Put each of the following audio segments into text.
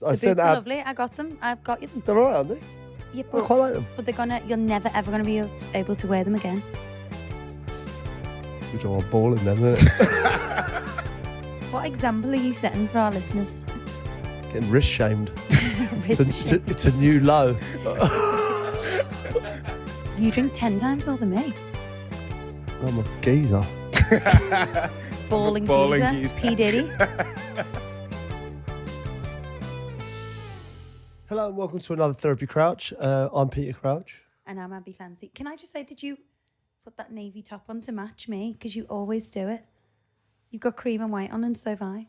The boots are lovely. I got them. I've got them. They're alright, aren't they? Yeah, I quite like them. But you're never ever gonna be able to wear them again. Which are balling them, isn't it? What example are you setting for our listeners? Getting wrist shamed. It's a new low. You drink 10 times more than me. I'm a geezer. Balling geezer. P. Diddy. Hello and welcome to another Therapy Crouch. I'm Peter Crouch. And I'm Abbey Clancy. Can I just say, did you put that navy top on to match me? Because you always do it. You've got cream and white on and so have I.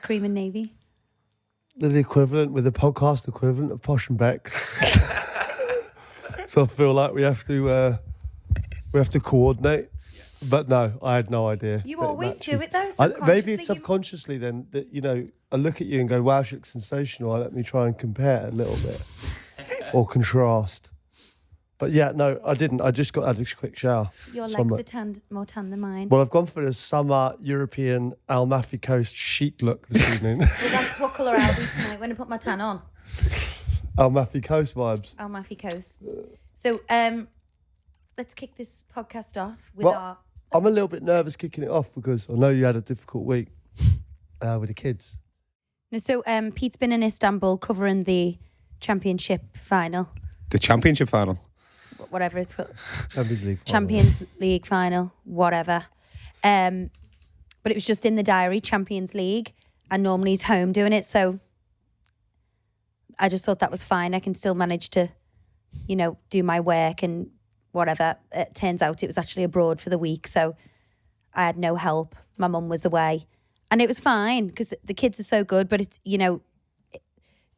Cream and navy. They're the equivalent, with the podcast equivalent of Posh and Beck. So I feel like we have to coordinate. But no, I had no idea. You always do it though, subconsciously. Maybe it's subconsciously then that, you know, I look at you and go, wow, she looks sensational. Let me try and compare a little bit or contrast. But yeah, no, I didn't. I just got had a quick shower. Your legs are more tan than mine. Well, I've gone for the summer European Amalfi Coast chic look this evening. Well, that's what colour I'll be tonight when I put my tan on. Amalfi Coast vibes. Amalfi Coasts. So, let's kick this podcast off with I'm a little bit nervous kicking it off because I know you had a difficult week with the kids. So, Pete's been in Istanbul covering the championship final. The championship final? Whatever it's called. Champions League final, whatever. But it was just in the diary, Champions League, and normally he's home doing it, so I just thought that was fine. I can still manage to, you know, do my work and whatever. It turns out it was actually abroad for the week, so I had no help. My mum was away. And it was fine because the kids are so good, but it's, you know,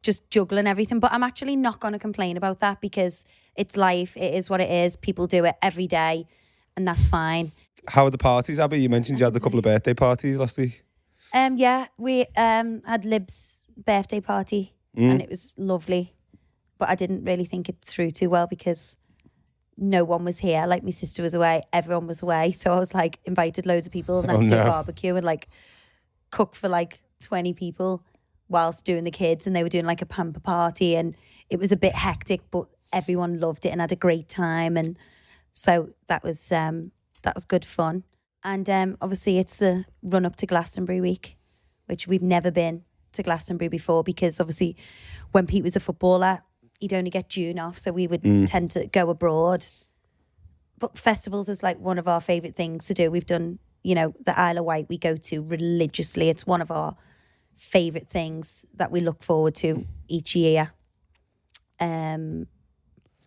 just juggling everything. But I'm actually not going to complain about that because it's life. It is what it is. People do it every day and that's fine. How are the parties, Abbey? You mentioned you had a couple of birthday parties last week. Yeah, we had Lib's birthday party and it was lovely. But I didn't really think it through too well because no one was here. Like my sister was away, everyone was away. So I was like invited loads of people and then to do a barbecue and like cook for like 20 people whilst doing the kids, and they were doing like a pamper party and it was a bit hectic, but everyone loved it and had a great time, and so that was good fun. And obviously it's the run up to Glastonbury week, which we've never been to Glastonbury before because obviously when Pete was a footballer he'd only get June off, so we would tend to go abroad. But festivals is like one of our favourite things to do. We've done, you know, the Isle of Wight we go to religiously. It's one of our favourite things that we look forward to each year. But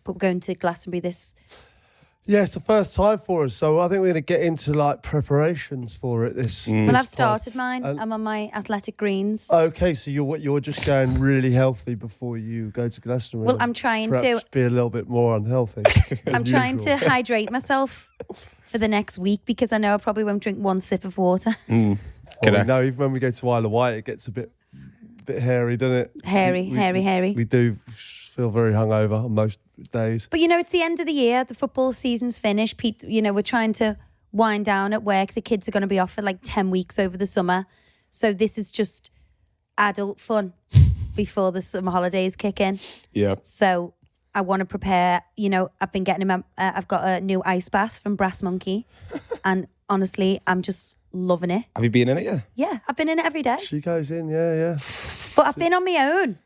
we're going to Glastonbury this... Yeah, it's the first time for us, so I think we're going to get into like preparations for it this Well, I've started mine. I'm on my athletic greens. Okay, so you're just going really healthy before you go to Glastonbury. Well, I'm trying to be a little bit more unhealthy. I'm trying to hydrate myself for the next week because I know I probably won't drink one sip of water. Well, no, even when we go to Isle of Wight, it gets a bit hairy, doesn't it? Hairy. We do feel very hungover on most days. But, you know, it's the end of the year. The football season's finished. Pete, you know, we're trying to wind down at work. The kids are going to be off for like 10 weeks over the summer. So this is just adult fun before the summer holidays kick in. Yeah. So I want to prepare, you know, I've been getting him, I've got a new ice bath from Brass Monkey. And honestly, I'm just loving it. Have you been in it yet? Yeah, I've been in it every day. She goes in, yeah. But I've been on my own.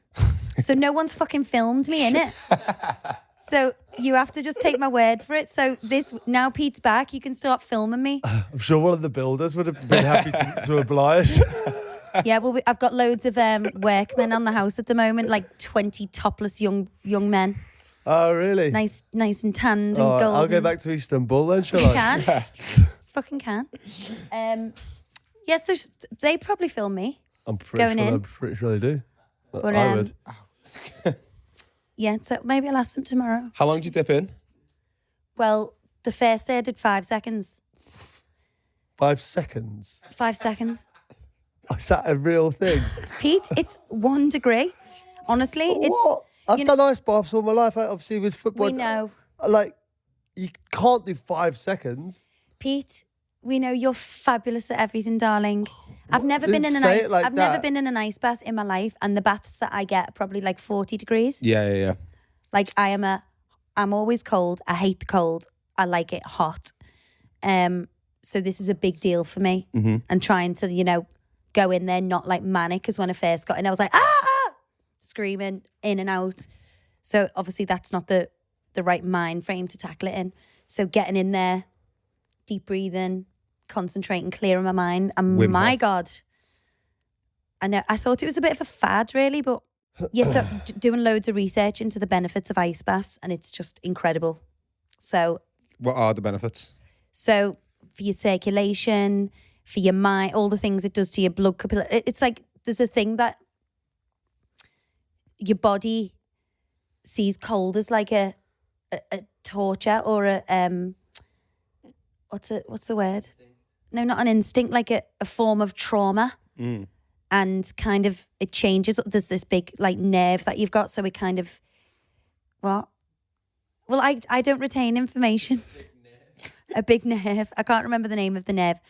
So no one's fucking filmed me in it. So you have to just take my word for it. So now Pete's back, you can start filming me. I'm sure one of the builders would have been happy to oblige. Yeah, well, I've got loads of workmen on the house at the moment, like 20 topless young men. Oh, really? Nice and tanned and golden. I'll go back to Istanbul then, shall I? You can. Fucking can. Yeah, so they probably film me. I'm pretty sure they do. But, I would. Yeah, so maybe I'll ask them tomorrow. How long did you dip in? Well, the first day I did 5 seconds. 5 seconds? 5 seconds. Is that a real thing? Pete, it's 1 degree. Honestly, what? I've done ice baths all my life, obviously with football. We know. Like, you can't do 5 seconds. Pete, we know you're fabulous at everything, darling. I've never Didn't been in an say ice. it like I've never that. been in an ice bath in my life, and the baths that I get are probably like 40 degrees. Yeah. Like I'm always cold. I hate the cold. I like it hot. So this is a big deal for me. And trying to, go in there not like manic, because when I first got in, I was like, screaming in and out. So obviously that's not the right mind frame to tackle it in. So getting in there, deep breathing, concentrating, clearing my mind. And Wim my Hof. God, I thought it was a bit of a fad really, but so doing loads of research into the benefits of ice baths, and it's just incredible. So What are the benefits? for your circulation, for your mind, all the things it does to your blood capillary. It's like there's a thing that your body sees cold as like a torture or a what's the word? No, not an instinct, like a form of trauma. And kind of it changes. There's this big like nerve that you've got, so it kind of what? Well, I don't retain information. A big nerve. I can't remember the name of the nerve.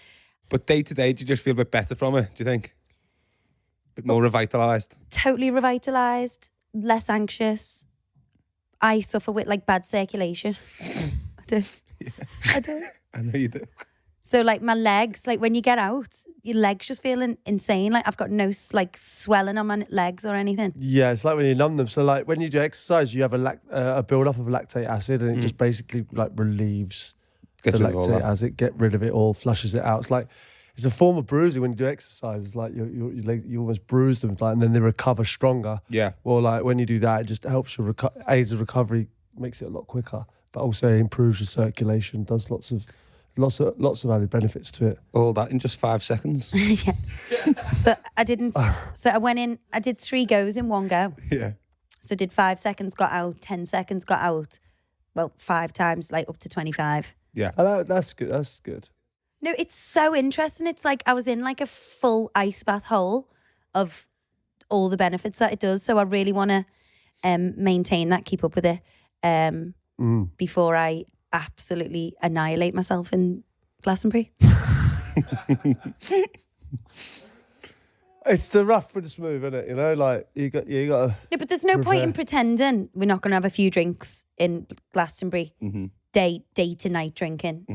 But day to day, do you just feel a bit better from it, do you think? A bit more revitalised? Totally revitalised, less anxious. I suffer with like bad circulation. I do. I do. I know you do. So like my legs, like when you get out, your legs just feeling insane. Like I've got no like swelling on my legs or anything. Yeah, it's like when you numb them. So like when you do exercise, you have a build up of lactate acid, and it just basically like relieves Gets the rid of all lactate that. acid, get rid of it all, flushes it out. It's like it's a form of bruising when you do exercise. It's like you almost bruise them, like, and then they recover stronger. Yeah. Well, like when you do that, it just helps your aids the recovery, makes it a lot quicker, but also improves your circulation. Does lots of added benefits to it. All that in just 5 seconds. Yeah. So I didn't. So I went in. I did 3 goes in one go. Yeah. So did 5 seconds, got out. 10 seconds, got out. Well, 5 times, like up to 25. Yeah. Oh, that's good. That's good. No, it's so interesting. It's like I was in like a full ice bath hole of all the benefits that it does. So I really want to maintain that, keep up with it before I absolutely annihilate myself in Glastonbury. It's the rough with the smooth, isn't it? Like you got to. No, but there's no point in pretending we're not going to have a few drinks in Glastonbury. Day to night drinking.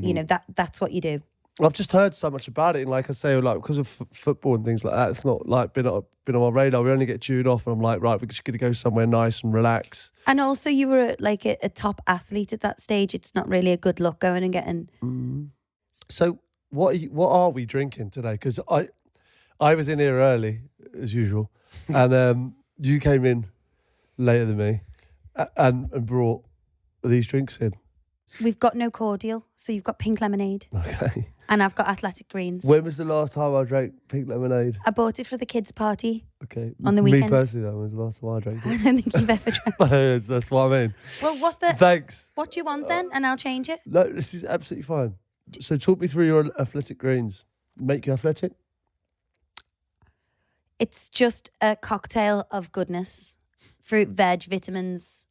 That's what you do. I've just heard so much about it, and like I say, like because of football and things like that, it's not like been on my radar. We only get tuned off, and I'm like, right, we're just going to go somewhere nice and relax. And also, you were like a top athlete at that stage. It's not really a good look going and getting. So what are we drinking today? Because I was in here early as usual, and you came in later than me, and brought these drinks in. We've got no cordial, so you've got pink lemonade. Okay. And I've got athletic greens. When was the last time I drank pink lemonade? I bought it for the kids' party. Okay. On the weekend. Me personally, that was the last time I drank I it. don't think you've ever drank. That's what I mean. Well, Thanks. what do you want then? And I'll change it. No, this is absolutely fine. So talk me through your athletic greens. Make you athletic? It's just a cocktail of goodness. Fruit, veg, vitamins.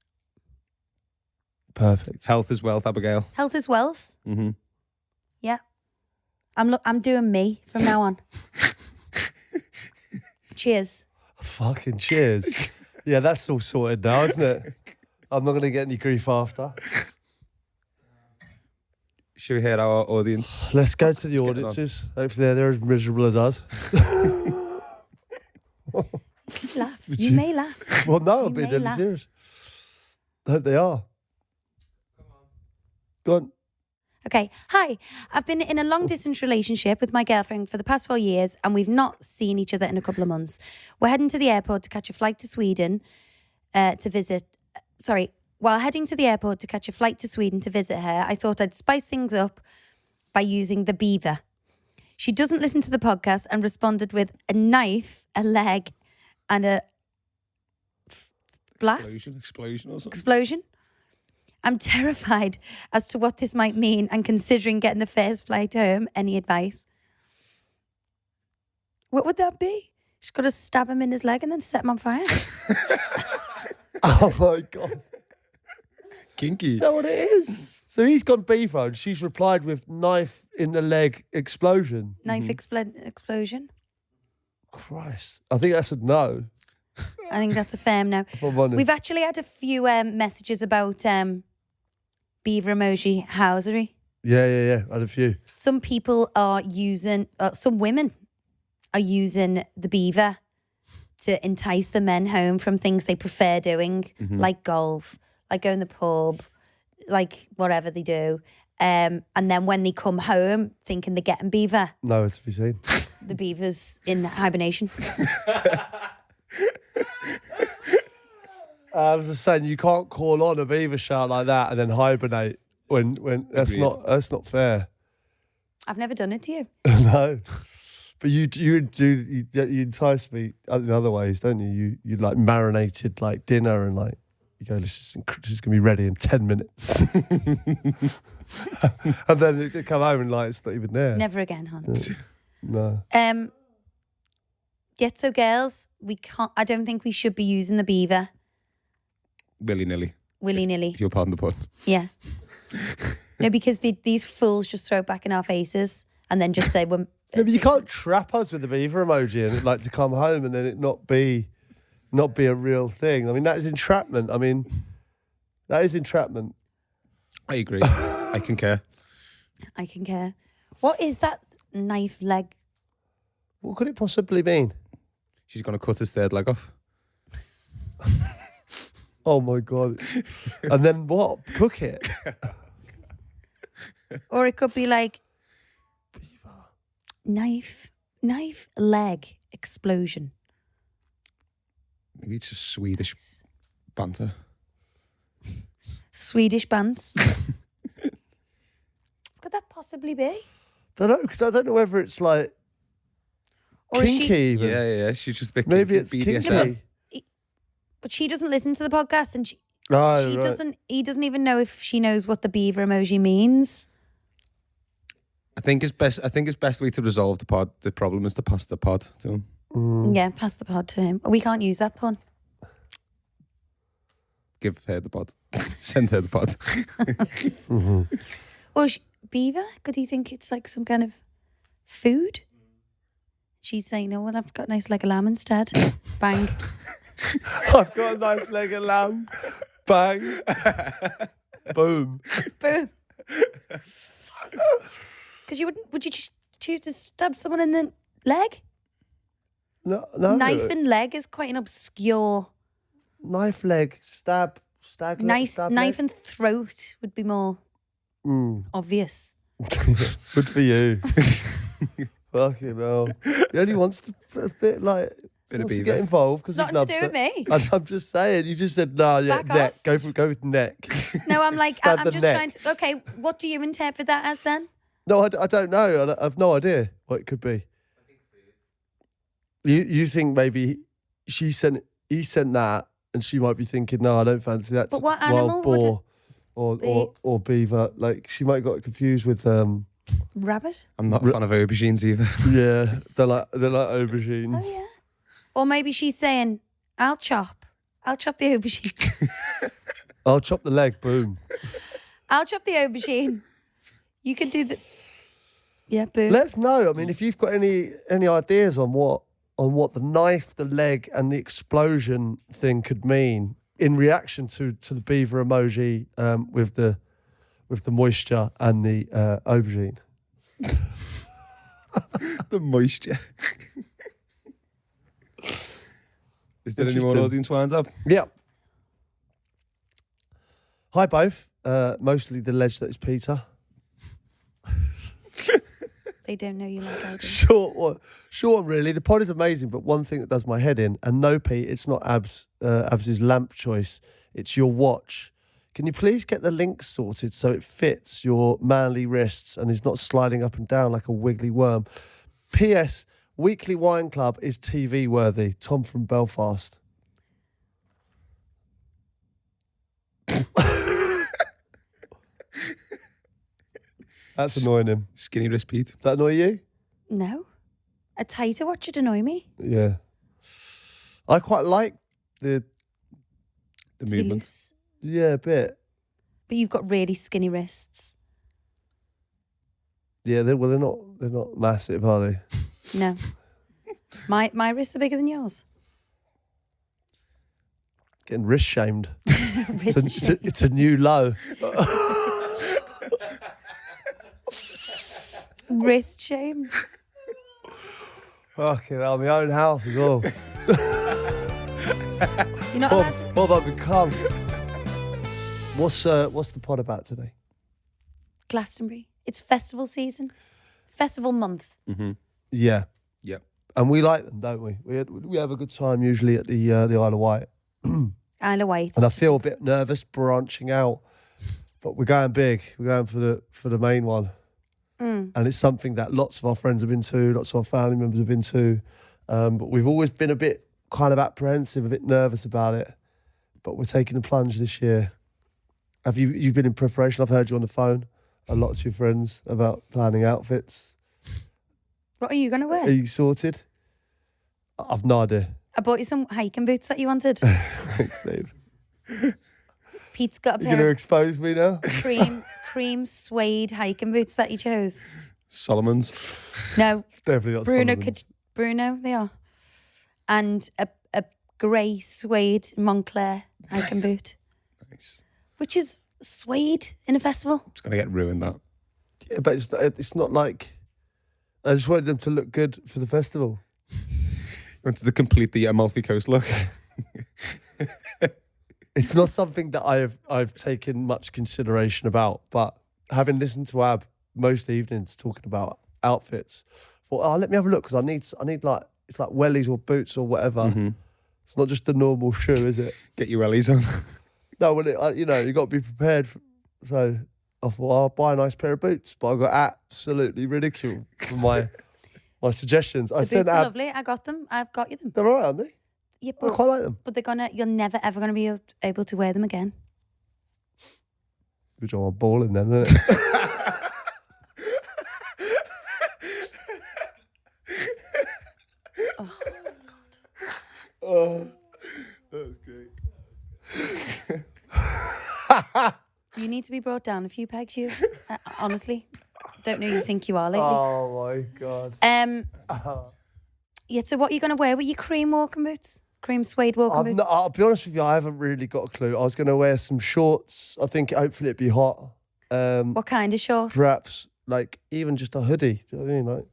Perfect. Health is wealth, Abigail. Health is wealth. Mm-hmm. Yeah. I'm doing me from now on. Cheers. Fucking cheers. Yeah, that's all sorted now, isn't it? I'm not going to get any grief after. Should we hear our audience? Let's go to the get it on. audiences. Hopefully they're as miserable as us. Laugh. You may laugh. Well, no, I'm You being may deadly laugh. serious. I hope they are. Go on. Okay. Hi. I've been in a long distance relationship with my girlfriend for the past 4 years, and we've not seen each other in a couple of months. We're heading to the airport to catch a flight to Sweden to visit. While heading to the airport to catch a flight to Sweden to visit her, I thought I'd spice things up by using the Beaver. She doesn't listen to the podcast and responded with a knife, a leg, and a blast. Explosion or something. Explosion. I'm terrified as to what this might mean and considering getting the first flight home. Any advice? What would that be? She's got to stab him in his leg and then set him on fire. Oh my God. Kinky. Is that what it is? So he's gone Beaver and she's replied with knife in the leg explosion. Knife explosion. Christ. I think that's a no. I think that's a firm no. If I'm honest. We've actually had a few messages about beaver emoji housery. Yeah. I had a few. Some people are using, some women are using the beaver to entice the men home from things they prefer doing, like golf, like going to the pub, like whatever they do. And then when they come home thinking they're getting beaver, No, it's to be seen. the beaver's in hibernation. I was just saying, you can't call on a beaver shout like that and then hibernate when that's Agreed. not fair. I've never done it to you. No, but you entice me in other ways, don't you? You like marinated like dinner and like you go, this is gonna be ready in 10 minutes, and then you come home and like it's not even there. Never again, hon. No. Yet so girls, we can't. I don't think we should be using the beaver Willy-nilly, willy-nilly. if you'll pardon the pun. Yeah. No, because these fools just throw it back in our faces and then just say, "Well, No, but you can't trap us with the beaver emoji and like to come home and then it not be a real thing. I mean, that is entrapment. I agree. I concur. I can care." What is that knife leg? What could it possibly mean? She's going to cut his third leg off. Oh my God. And then what? Cook it? Or it could be like knife leg explosion. Maybe it's just Swedish banter. Swedish bands. Could that possibly be? Don't know, because I don't know whether it's like Or is kinky she? even. Yeah. She's just a bit Maybe kinky, it's BDSM. kinky. But she doesn't listen to the podcast, and she Right. doesn't. He doesn't even know if she knows what the beaver emoji means. I think it's best way to resolve the problem is to pass the pod to him. Yeah, pass the pod to him. We can't use that pun. Give her the pod. Send her the pod. Or beaver? Could he think it's like some kind of food? She's saying, "No, well, I've got a nice leg of lamb instead." Bang. I've got a nice leg of lamb. Bang. Boom. Boom. Because would you choose to stab someone in the leg? No. Knife and leg is quite an obscure. Knife leg. Stab. Stag leg. Nice stab knife leg. and throat would be more obvious. Good for you. Fucking hell. He only wants to a bit like Bit of wants to beaver. get involved It's because he nothing to loves do with it. me. I'm just saying. You just said no. Yeah, Back neck. off. Go with neck. No, I'm like, Stab I'm the just neck. trying to. Okay, what do you interpret that as then? No, I don't know. I've no idea what it could be. You think maybe he sent that, and she might be thinking, no, I don't fancy that. But what animal wild would boar or beaver? Like she might have got confused with Rabbit? I'm not a fan of aubergines either. yeah, they're like aubergines. Oh yeah. Or maybe she's saying, I'll chop the aubergine. I'll chop the leg. Boom. I'll chop the aubergine. You can do the. Yeah, boom. Let us know. I mean, if you've got any ideas on what the knife, the leg, and the explosion thing could mean in reaction to the beaver emoji with the moisture and the aubergine. The moisture. Is there any more Interesting. audience winds up? Yeah. Hi both. Mostly the ledge that is Peter. They don't know you like I do. Short one really. The pod is amazing, but one thing that does my head in, and no Pete, it's not Abs's lamp choice. It's your watch. Can you please get the link sorted so it fits your manly wrists and is not sliding up and down like a wiggly worm? P.S. Weekly Whine Club is TV worthy. Tom from Belfast. That's annoying him. Skinny wrist Pete. Does that annoy you? No. A tighter watch would annoy me. Yeah. I quite like the The To be movements. loose. a bit. But you've got really skinny wrists. Yeah, they're not massive, are they? No. My wrists are bigger than yours. Getting wrist shamed. Wrist shape. It's a new low. Wrist shame. Fucking hell, my own house as well. You're not allowed to. What have I become? What's the pod about today? Glastonbury. It's festival season. Festival month. Yeah. Yep. And we like them, don't we? We have a good time usually at the Isle of Wight. Isle of Wight. And I feel a bit nervous branching out, but we're going big. We're going for the main one, and it's something that lots of our friends have been to, lots of our family members have been to, but we've always been a bit kind of apprehensive, a bit nervous about it. But we're taking the plunge this year. Have you've been in preparation? I've heard you on the phone a lot to your friends about planning outfits. What are you going to wear? Are you sorted? I've no idea. I bought you some hiking boots that you wanted. Thanks, Dave. Pete's got a You're going to pair expose me now? of cream suede hiking boots that he chose. Solomon's. No, Definitely not Bruno. Solomon's. Bruno, they are. And a grey suede Moncler hiking boot, Nice. which is suede in a festival. It's going to get ruined, that. Yeah, but it's not like... I just wanted them to look good for the festival. Wanted to complete the Amalfi Coast look. It's not something that I've taken much consideration about, but having listened to Ab most evenings talking about outfits, thought, oh, let me have a look because I need like it's like wellies or boots or whatever. It's not just a normal shoe, is it? Get your wellies on. No, well, you got to be prepared. So I thought I'll buy a nice pair of boots, but I got absolutely ridiculed for my suggestions. I The sent boots are Ab. lovely. I got them. I've got you them. They're all right, aren't they? Yeah, I quite like them. but you're never ever gonna be able to wear them again. Good job, I'm balling then, isn't it? Oh God. Oh, that was great. You need to be brought down a few pegs, you. Honestly, don't know who you think you are lately. Oh my God. Yeah. So what are you gonna wear with your cream walking boots? Cream suede walking boots. I'll be honest with you, I haven't really got a clue. I was going to wear some shorts. I think hopefully it'd be hot. What kind of shorts? Perhaps like even just a hoodie. Do you know what I mean? Like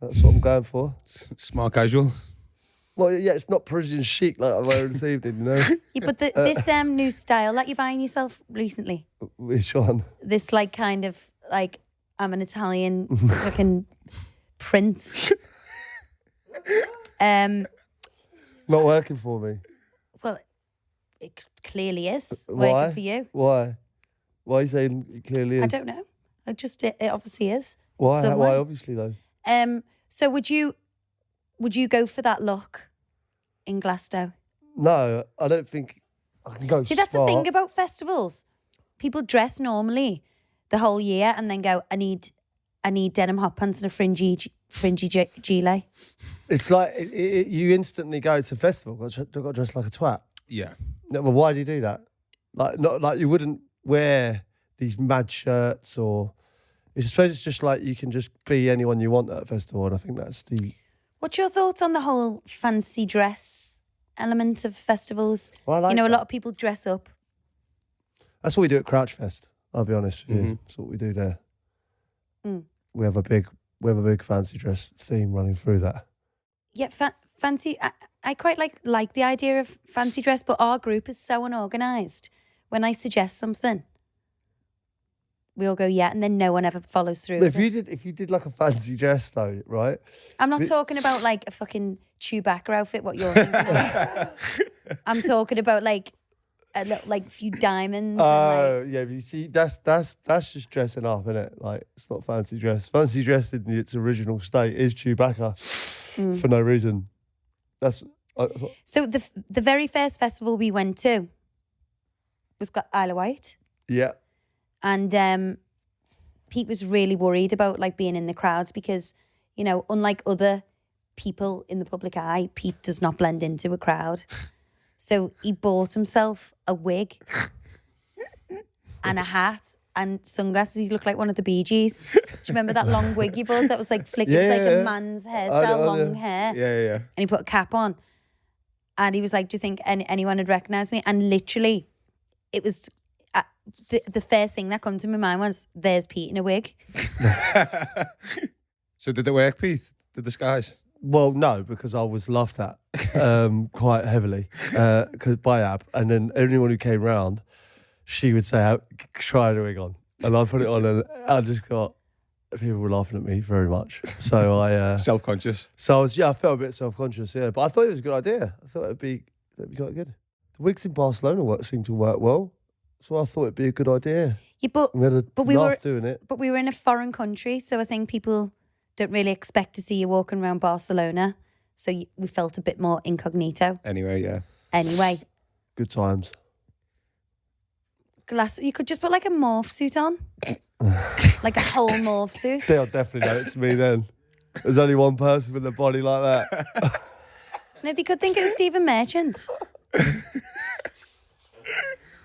that's what I'm going for. Smart casual. Well, yeah, it's not Parisian chic like I'm wearing this evening, you know. Yeah, but this new style that you're buying yourself recently, Which one? this like kind of like I'm an Italian fucking prince. Not working for me. Well, it clearly is Why? working for you. Why? Why are you saying it clearly is? I don't know. It obviously is. Why? Some Why? way. Obviously though. So would you go for that look in Glasgow? No, I don't think I can go. See, that's the smart. thing about festivals. People dress normally the whole year and then go, I need denim hot pants and a fringy gilet. It's like you instantly go to a festival. Got to dress like a twat. Yeah. No, well, why do you do that? Like, not like you wouldn't wear these mad shirts, or I suppose it's just like you can just be anyone you want at a festival, and I think that's the. What's your thoughts on the whole fancy dress element of festivals? Well, I like a that. lot of people dress up. That's what we do at Crouch Fest. I'll be honest with you. That's what we do there. We have a big fancy dress theme running through that. Yeah, fancy. I quite like the idea of fancy dress, but our group is so unorganised. When I suggest something, we all go yeah, and then no one ever follows through. If you did like a fancy dress though, right? I'm not talking about like a fucking Chewbacca outfit. What you're thinking of. I'm talking about like a few diamonds. Oh yeah, but you see, that's just dressing up, isn't it? Like it's not fancy dress. Fancy dress in its original state is Chewbacca for no reason. That's so the very first festival we went to was Isle of Wight. Yeah. And Pete was really worried about like being in the crowds because, unlike other people in the public eye, Pete does not blend into a crowd. So he bought himself a wig and a hat and sunglasses. He looked like one of the Bee Gees. Do you remember that long wig he bought that was like flick? It was like a man's hairstyle, long hair. Yeah. And he put a cap on. And he was like, do you think anyone would recognise me? And literally, it was the first thing that come to my mind was, there's Pete in a wig. So did it work, Pete? The disguise? Well, no, because I was laughed at quite heavily by Ab. And then anyone who came round, she would say, try the wig on. And I put it on and I just got, people were laughing at me very much. So I... Self-conscious. So I felt a bit self-conscious, yeah. But I thought it was a good idea. I thought it'd be quite good. The wigs in Barcelona seemed to work well. So I thought it'd be a good idea. Yeah, but we were doing it. But we were in a foreign country, so I think people don't really expect to see you walking around Barcelona. So we felt a bit more incognito. Anyway, yeah. Anyway. Good times. You could just put like a morph suit on. Like a whole morph suit. They'll definitely know it's me then. There's only one person with a body like that. No, they could think it was Stephen Merchant.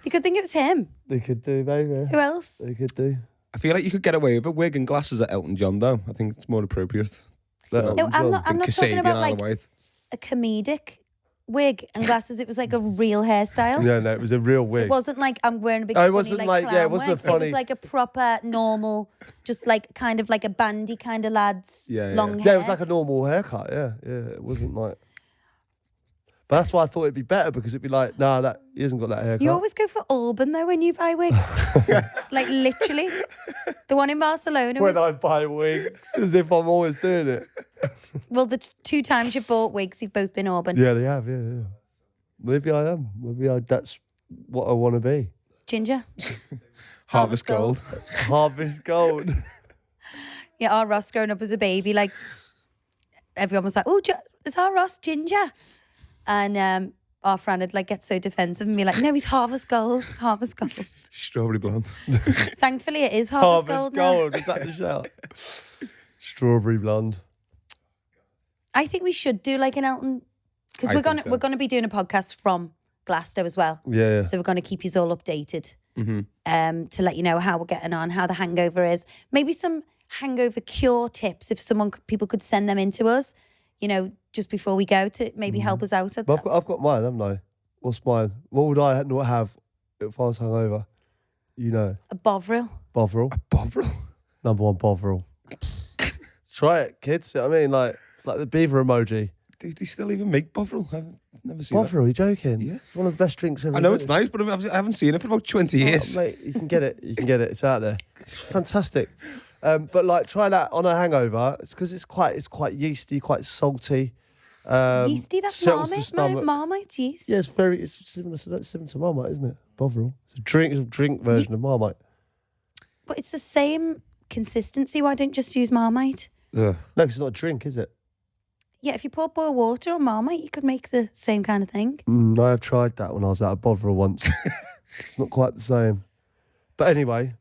They could think it was him. They could do, maybe. Who else? They could do. I feel like you could get away with a wig and glasses at Elton John, though. I think it's more appropriate. No, I'm not talking about like White. a comedic wig and glasses. It was like a real hairstyle. Yeah, no, it was a real wig. It wasn't like I'm wearing a big Oh, it funny, wasn't like, clown yeah, it wasn't wig. a funny... It was like a proper, normal, just like kind of like a bandy kind of lad's long hair. Yeah, it was like a normal haircut, yeah. It wasn't like... But that's why I thought it'd be better, because it'd be like, nah, he hasn't got that haircut. You always go for Auburn though when you buy wigs. Like literally. The one in Barcelona when I buy wigs, as if I'm always doing it. Well, the 2 times you've bought wigs, you've both been Auburn. Yeah, they have, yeah. Maybe I am. That's what I want to be. Ginger. Harvest Gold. Harvest Gold. Yeah, our Ross growing up as a baby, like, everyone was like, oh, is our Ross ginger? And our friend would like get so defensive and be like, no, he's Harvest Gold. He's Harvest Gold. Strawberry blonde. Thankfully, it is Harvest Gold now. Gold, is that the shout? Strawberry blonde. I think we should do like an Elton, because we're gonna be doing a podcast from Glasgow as well. Yeah. So we're gonna keep you all updated to let you know how we're getting on, how the hangover is. Maybe some hangover cure tips if people could send them in to us, you know, just before we go to maybe help us out. But I've got mine, haven't I? What's mine? What would I not have if I was hungover? You know. A Bovril. Bovril. A Bovril? Number 1 Bovril. Try it, kids. You know what I mean? Like, it's like the Beaver emoji. Do they still even make Bovril? I've never seen Bovril, you joking? Yeah. It's one of the best drinks ever. I know it's nice, but I haven't seen it for about 20 years. Mate, you can get it. It's out there. It's fantastic. But like, try that on a hangover. It's because it's quite yeasty, quite salty. Yeasty, that's Marmite yeast. Yeah, it's similar to Marmite, isn't it? Bovril. It's a drink version of Marmite. But it's the same consistency. Why don't you just use Marmite? Yeah. No, because it's not a drink, is it? Yeah, if you pour boiled water on Marmite, you could make the same kind of thing. I have tried that when I was out of Bovril once. It's not quite the same. But anyway,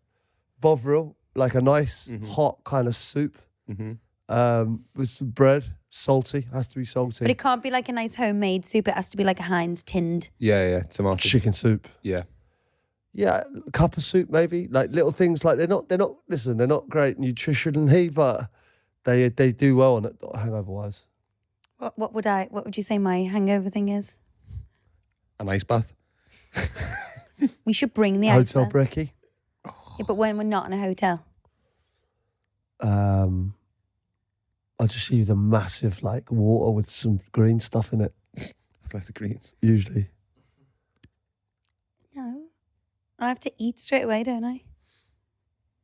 Bovril, like a nice hot kind of soup with some bread, salty, has to be salty. But it can't be like a nice homemade soup. It has to be like a Heinz tinned. Yeah, tomato. Chicken soup. Yeah. Yeah, a cup of soup maybe. Like little things like they're not great nutritionally, but they do well on it hangover wise. What would you say my hangover thing is? An ice bath. We should bring the ice Hotel bath. brekkie. Yeah, but when we're not in a hotel. I just use a massive like water with some green stuff in it. Athletic greens. Usually. No. I have to eat straight away, don't I?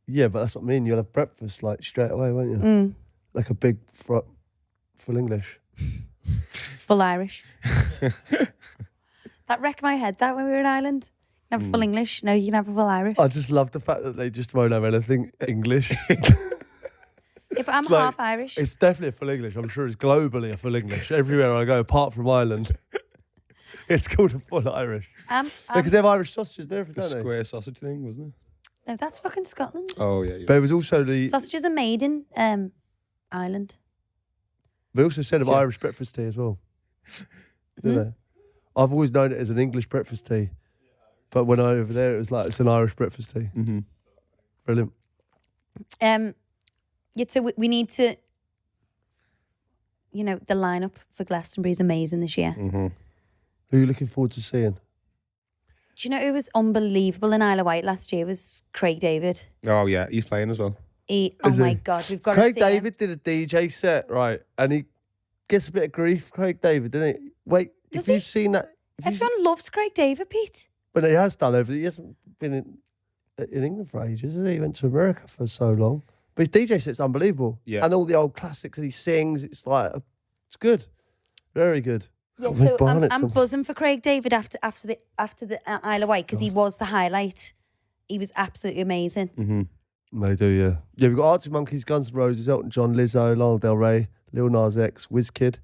Yeah, but that's what I mean. You'll have breakfast like straight away, won't you? Like a big full English. Full Irish. That wrecked my head that when we were in Ireland. You can have a full English. No, you can have a full Irish. I just love the fact that they just won't have anything English. Yeah, but I'm It's like- half Irish. It's definitely a full English. I'm sure it's globally a full English. Everywhere I go, apart from Ireland, it's called a full Irish. Because they have Irish sausages and everything, The don't they? square sausage thing, wasn't it? No, that's fucking Scotland. Oh, yeah. But it was also Sausages are made in Ireland. they also said of Irish breakfast tea as well. Didn't they? I've always known it as an English breakfast tea. But when I over there, it was like, it's an Irish breakfast tea. Brilliant. Yeah, so we need to, the lineup for Glastonbury is amazing this year. Mm-hmm. Who are you looking forward to seeing? Do you know who was unbelievable in Isle of Wight last year was Craig David. Oh, yeah. He's playing as well. Oh my God, we've got Craig to see him. David did a DJ set, right? And he gets a bit of grief, Craig David, didn't he? Wait, Does if you've seen that... Everyone loves Craig David, Pete. But he has done over... He hasn't been in England for ages, has he? He went to America for so long. But his DJ set's unbelievable. Yeah. And all the old classics that he sings, it's like... It's good. Very good. Yeah, Can't believe so Barnett's I'm on- buzzing for Craig David after the Isle of Wight because he was the highlight. He was absolutely amazing. Mm-hmm. They do, yeah. Yeah, we've got Arctic Monkeys, Guns N' Roses, Elton John, Lizzo, Lana Del Rey, Lil Nas X, Wizkid,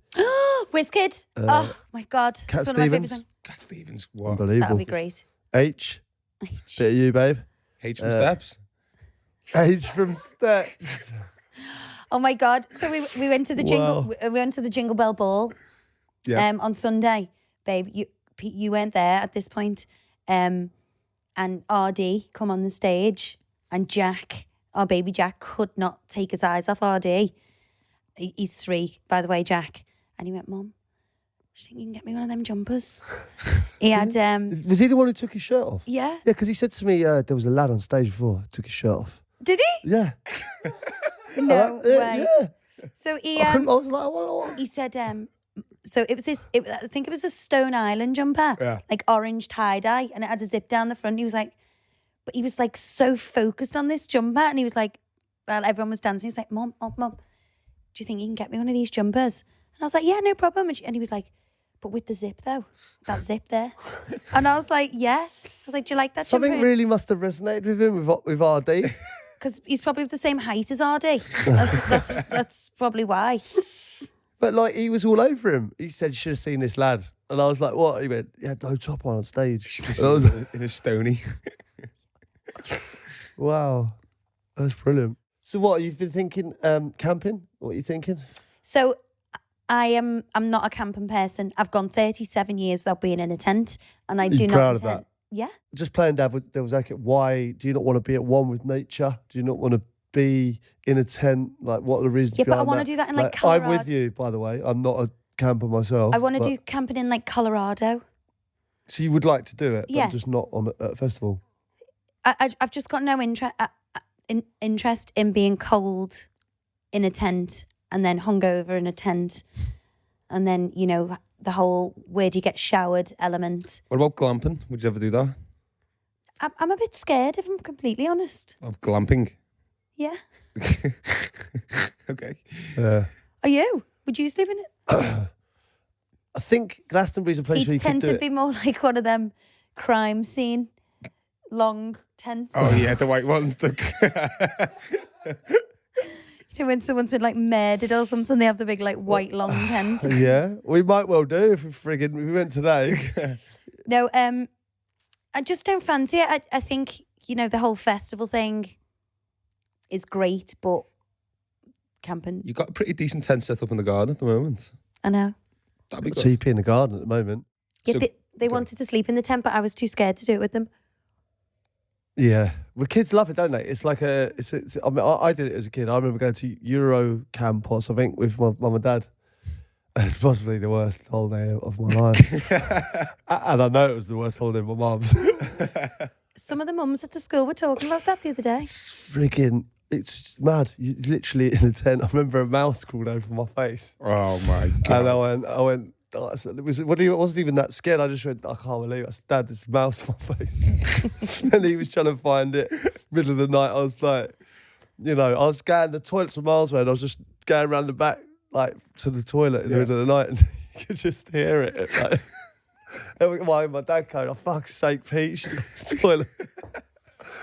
Wizkid. Oh my God. Cat It's one of my favourite Stevens. songs. Cat Stevens. What? Unbelievable. That'll be great. H, bit of you, babe. H from Steps. H from Steps. Oh my God. So we went to the Jingle Bell Ball Yeah. on Sunday. Babe, you weren't there at this point. And RD come on the stage and Jack, our baby Jack, could not take his eyes off RD. He's 3, by the way, Jack. And he went, Mum, do you think you can get me one of them jumpers? He had... Was he the one who took his shirt off? Yeah. Yeah, because he said to me, there was a lad on stage before who took his shirt off. Did he? Yeah. No way. Yeah. So he... I was like, what? He said, so it was this, I think it was a Stone Island jumper, Yeah. like orange tie-dye, and it had a zip down the front. He was like, but he was like so focused on this jumper, and he was like, well, everyone was dancing. He was like, Mum, do you think you can get me one of these jumpers? And I was like, yeah, no problem. And he was like, but with the zip though, that zip there. And I was like, yeah. I was like, do you like that Something jumper? really must have resonated with him, with RD. Because he's probably the same height as RD. That's probably why. But like, he was all over him. He said, you should have seen this lad. And I was like, what? He went, he had no top on stage. And I was like, In a stony. wow. That's brilliant. So what, you've been thinking camping? What are you thinking? So I'm not a camping person. I've gone 37 years without being in a tent, and I do not proud of intend. that? Yeah. Just playing devil's advocate, why do you not want to be at one with nature? Do you not want to be in a tent? Like, what are the reasons Yeah, but I behind want to do that in like Colorado. I'm with you, by the way. I'm not a camper myself. I want to but- do camping in like Colorado. So you would like to do it, Yeah. but just not on a festival? I've just got no interest in being cold in a tent and then hungover in a tent, and then the whole where do you get showered element. What about glamping? Would you ever do that? I'm a bit scared, if I'm completely honest. Of glamping? Yeah. Okay. Yeah. Are you? Would you sleep in it? I think Glastonbury's a place where you Each could tend do to it. be more like one of them crime scene long tents. Oh, yeah, the white ones. When someone's been like murdered or something, they have the big like white long tent. Yeah, we might well do if we went today. No, I just don't fancy it. I think, the whole festival thing is great, but camping, You've got a pretty decent tent set up in the garden at the moment. I know. That'd be Got good. TP in the garden at the moment. Yeah, So- they wanted to sleep in the tent, but I was too scared to do it with them. Yeah, well, kids love it, don't they? It's like I mean, I did it as a kid. I remember going to Euro camp or something with my mum and dad. It's possibly the worst holiday of my life, and I know it was the worst holiday of my mum's. Some of the mums at the school were talking about that the other day. It's mad. You literally in a tent. I remember a mouse crawled over my face, Oh, my and God. I went. Oh, it wasn't even that scared. I just went, I can't believe it. I said, Dad, there's a mouse on my face. And he was trying to find it. Middle of the night, I was like, I was going, the toilets were miles away, and I was just going around the back, like, to the toilet in the middle of the night, and you could just hear it. Like, my dad came, oh, fuck's sake, Pete, shut the toilet.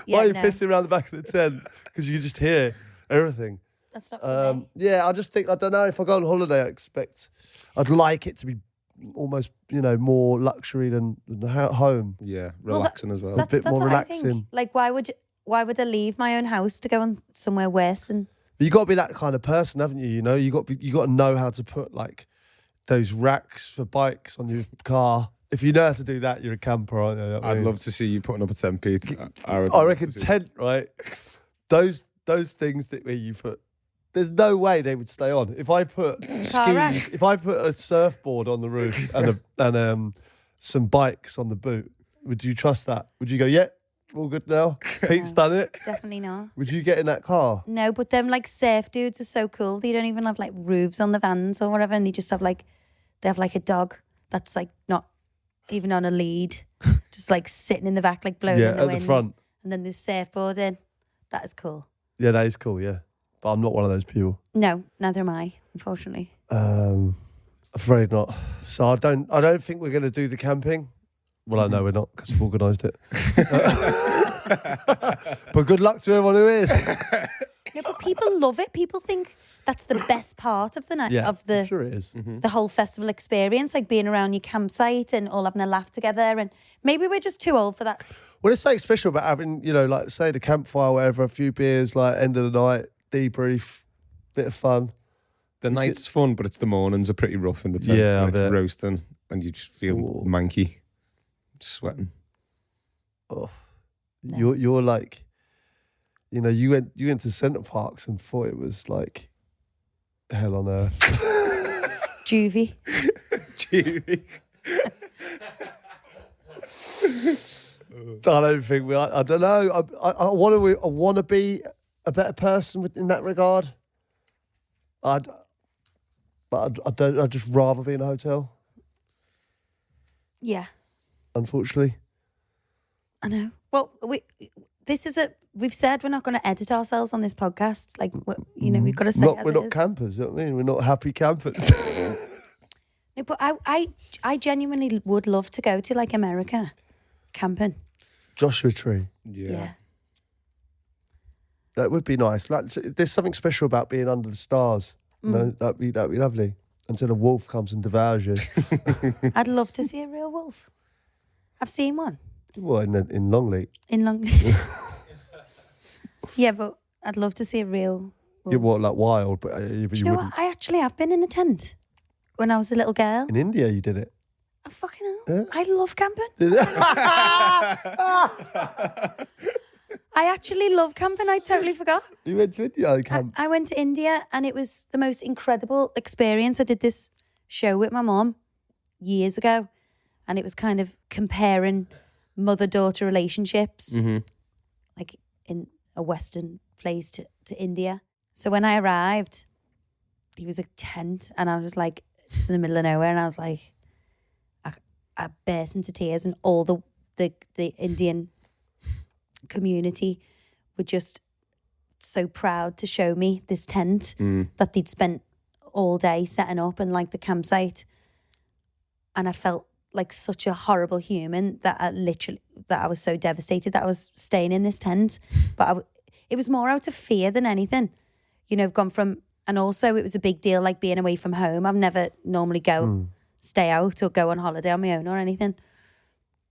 Why are you pissing around the back of the tent? Because you just hear everything. That's not for me. Yeah, I just think, I don't know, if I go on holiday, I'd like it to be almost, more luxury than home. Yeah, relaxing as well. That's bit more what I think. relaxing. Like, why would I leave my own house to go on somewhere worse than? But you got to be that kind of person, haven't you? You got to know how to put like those racks for bikes on your car. If you know how to do that, you're a camper, aren't you? I'd love to see you putting up a tent, Pete. I reckon tent, right? those things that where you put. There's no way they would stay on. If I put skis, if I put a surfboard on the roof and some bikes on the boot, would you trust that? Would you go, yeah, all good now? Pete's done it. Definitely not. Would you get in that car? No, but them like surf dudes are so cool. They don't even have like roofs on the vans or whatever, and they just have like a dog that's like not even on a lead, just like sitting in the back, like blowing in the wind. The front. And then there's surfboarding. That is cool. Yeah, that is cool. Yeah, but I'm not one of those people. No, neither am I, unfortunately. Afraid not. So I don't think we're going to do the camping. Well, I know we're not because we've organised it. But good luck to everyone who is. No, but people love it. People think that's the best part of the night, of the I'm sure it is. the whole festival experience, like being around your campsite and all having a laugh together. And maybe we're just too old for that. Well, there's something special about having, like, say, the campfire, whatever, a few beers, like, end of the night, debrief, bit of fun. The night's fun, but it's the mornings are pretty rough in the tent. Yeah, when it's roasting and you just feel manky, sweating. Oh, no. You're like, you went to Centre Parks and thought it was like hell on earth. Juvie. Juvie. I don't think I don't know. I want to be a better person in that regard. But I don't. I'd just rather be in a hotel. Yeah. Unfortunately. I know. Well, we've said we're not going to edit ourselves on this podcast. Like, we've got to say We're not campers, you know what I mean? We're not happy campers. No, but I genuinely would love to go to, like, America camping. Joshua Tree. Yeah. That would be nice. Like, there's something special about being under the stars. That'd be lovely. Until a wolf comes and devours you. I'd love to see a real wolf. I've seen one. Well, in Longleat. In Longleat. Yeah, but I'd love to see a real wolf. Yeah, what, like wild? But you Do you know what? I actually have been in a tent when I was a little girl. In India, you did it. Oh, fucking hell. Yeah. I love camping. I actually love camping. I totally forgot. You went to India camp? I went to India and it was the most incredible experience. I did this show with my mum years ago and it was kind of comparing mother-daughter relationships, like in a Western place to India. So when I arrived, there was a tent and I was like, just in the middle of nowhere, and I was like, I burst into tears, and all the Indian community were just so proud to show me this tent that they'd spent all day setting up and like the campsite. And I felt like such a horrible human that I was so devastated that I was staying in this tent. But it was more out of fear than anything. I've gone from, and also it was a big deal like being away from home. I've never normally stay out or go on holiday on my own or anything.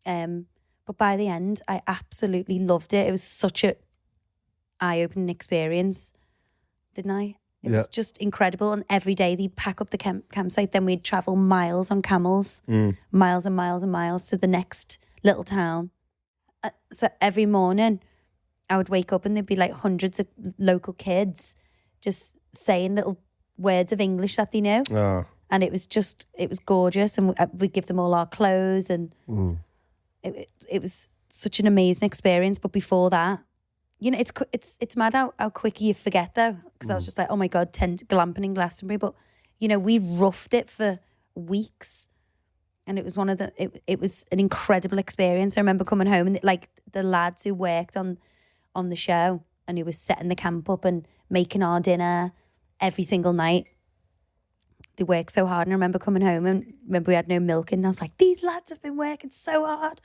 But by the end, I absolutely loved it. It was such a eye-opening experience, didn't I? It was just incredible. And every day they'd pack up the campsite. Then we'd travel miles on camels, miles and miles and miles to the next little town. So every morning I would wake up and there'd be like hundreds of local kids just saying little words of English that they know. Oh. And it was gorgeous. And we'd give them all our clothes and it was such an amazing experience. But before that, it's mad how quick you forget though. Because I was just like, oh my God, tent glamping in Glastonbury. But, we roughed it for weeks. And it was it was an incredible experience. I remember coming home and like the lads who worked on the show and who was setting the camp up and making our dinner every single night. They worked so hard, and I remember coming home and we had no milk, and I was like, these lads have been working so hard.